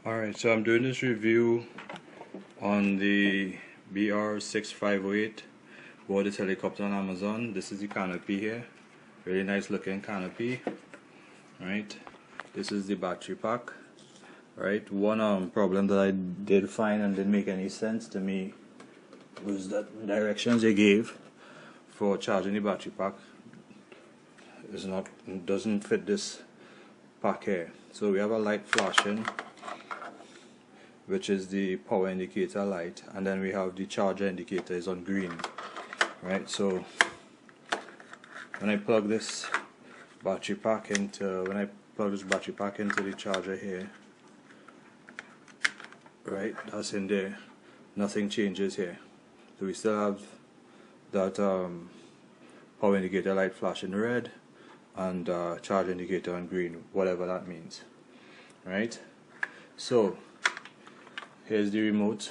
Alright, so I'm doing this review on the BR6508. Bought this helicopter on Amazon. This is the canopy here. Really nice looking canopy. Right. This is the battery pack. Right. One problem that I did find and didn't make any sense to me was that the directions they gave for charging the battery pack doesn't fit this pack here. So we have a light flashing, which is the power indicator light, and then we have the charger indicator is on green. Right, so when I plug this battery pack into the charger here, right, that's in there, nothing changes here. So we still have that power indicator light flashing red and charger indicator on green, whatever that means. Right, so here's the remote.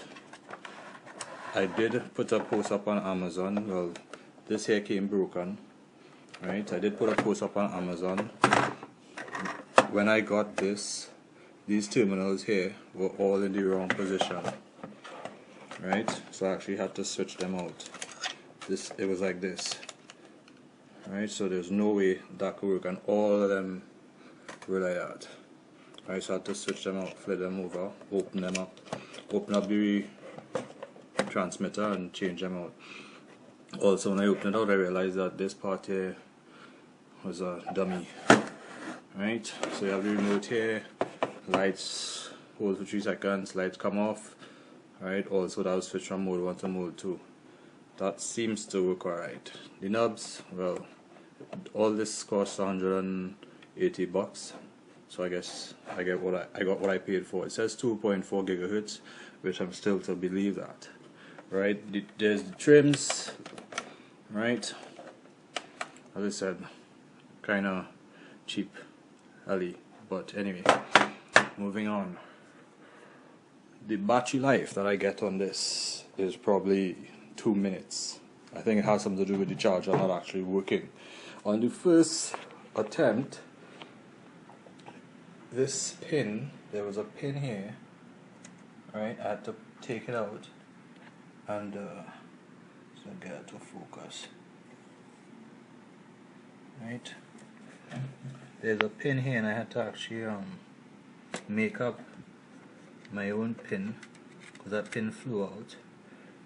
I did put a post up on Amazon. Well, this here came broken. Right, I did put a post up on Amazon. When I got this, these terminals here were all in the wrong position. Right, so I actually had to switch them out. It was like this. Right, so there's no way that could work, and all of them were like that. Right, so I had to switch them out, flip them over, open them up, open up the transmitter and change them out. Also, when I opened it out, I realized that this part here was a dummy. Right, so you have the remote here, lights hold for 3 seconds, lights come off. Right, also that was switched from mode 1 to mode 2. That seems to work alright. The knobs, well, all this costs $180, so I guess I got what I paid for. It says 2.4 gigahertz, which I'm still to believe that. Right, there's the trims. Right, as I said, kinda cheap, Ali. But anyway, moving on. The battery life that I get on this is probably 2 minutes. I think it has something to do with the charger not actually working. On the first attempt, this pin, there was a pin here. Right, I had to take it out and so get it to focus. Right, there's a pin here, and I had to actually make up my own pin because that pin flew out.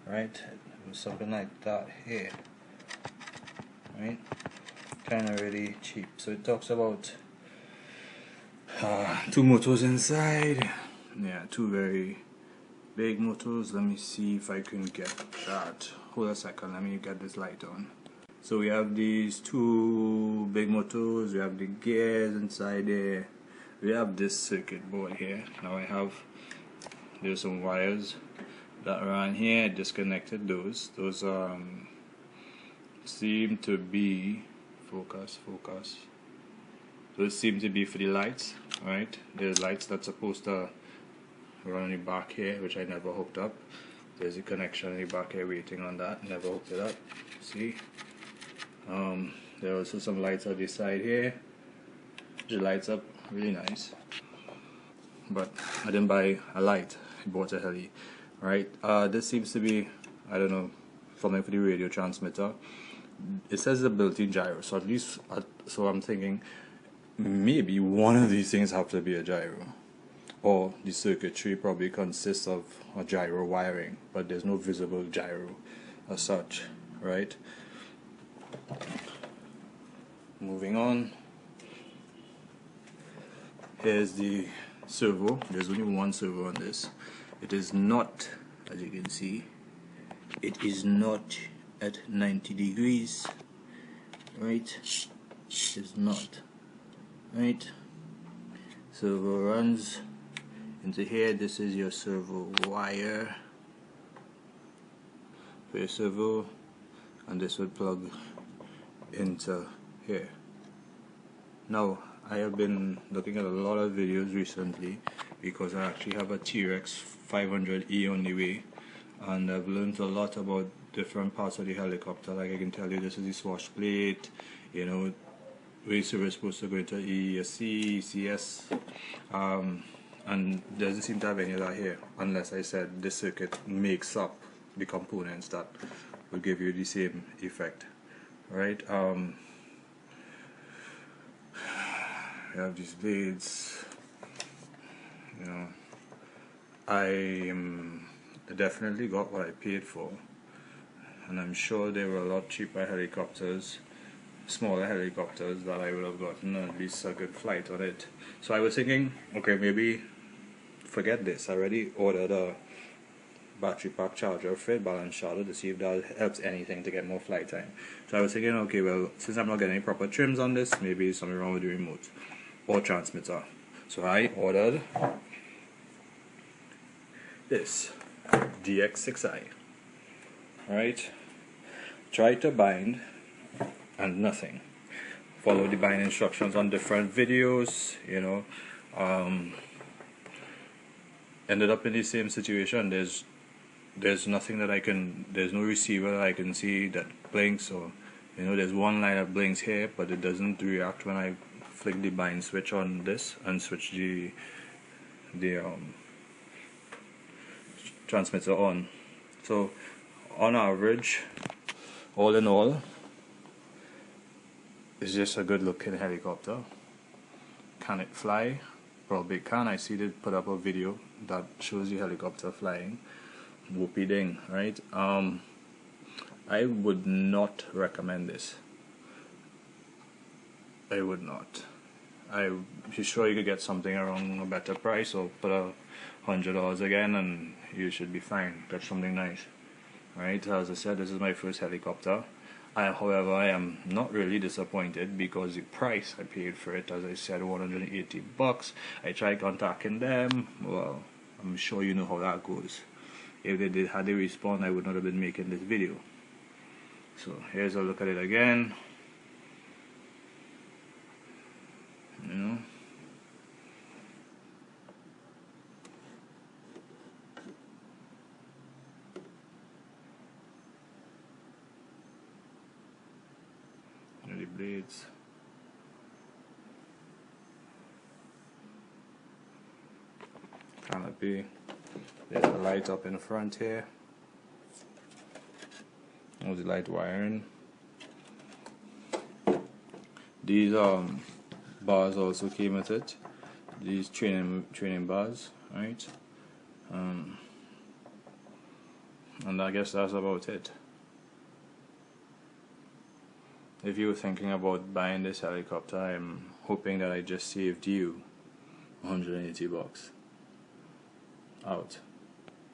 Right, it was something like that here. Right, kind of really cheap. So it talks about 2 motors inside. Yeah, 2 very big motors. Let me see if I can get that. Hold a second, let me get this light on. So we have these 2 big motors, we have the gears inside there, we have this circuit board here. Now there's some wires that run here. I disconnected those seem to be focus. Those seem to be for the lights. Right, there's lights that's supposed to run on the back here, which I never hooked up. There's a connection in the back here waiting on that, never hooked it up. See, there are also some lights on this side here. It lights up really nice, but I didn't buy a light, I bought a heli. Right, this seems to be, I don't know, something for the radio transmitter. It says a built-in gyro, so at least so I'm thinking maybe one of these things have to be a gyro, or the circuitry probably consists of a gyro wiring, but there's no visible gyro as such. Right, moving on, here's the servo. There's only one servo on this. It is not, as you can see, it is not at 90 degrees. Right, it is not. Right, servo runs into here. This is your servo wire for your servo, and this would plug into here. Now, I have been looking at a lot of videos recently because I actually have a T-Rex 500E on the way, and I've learned a lot about different parts of the helicopter. Like I can tell you, this is the swash plate, you know, racer is supposed to go into ESC, ECS. and doesn't seem to have any of that here, unless I said this circuit makes up the components that will give you the same effect, right? You have these blades, you know. I definitely got what I paid for, and I'm sure they were a lot cheaper helicopters, smaller helicopters, that I would have gotten at least a good flight on it. So I was thinking, okay, maybe forget this. I already ordered a battery pack charger for it, balance charger, to see if that helps anything to get more flight time. So I was thinking, okay, well, since I'm not getting any proper trims on this, maybe something wrong with the remote or transmitter. So I ordered this DX6i. Right? Tried to bind and nothing. Follow the bind instructions on different videos, you know. Ended up in the same situation. There's nothing that I can, there's no receiver that I can see that blinks, or you know, there's one line that blinks here, but it doesn't react when I flick the bind switch on this and switch the transmitter on. So on average, all in all, it's just a good looking helicopter. Can it fly? Probably can. I see they put up a video that shows the helicopter flying. Whoopie ding, right? I would not recommend this. I would not. I'm sure you could get something around a better price, or put $100 again and you should be fine. Get something nice, right? As I said, this is my first helicopter. However, I am not really disappointed, because the price I paid for it, as I said, $180. I tried contacting them. Well, I'm sure you know how that goes. If they had they respond, I would not have been making this video. So here's a look at it again. You know, the blades. Canopy. There's a light up in front here. There's the light wiring. These bars also came with it. These training bars, right? And I guess that's about it. If you were thinking about buying this helicopter, I'm hoping that I just saved you $180. Out.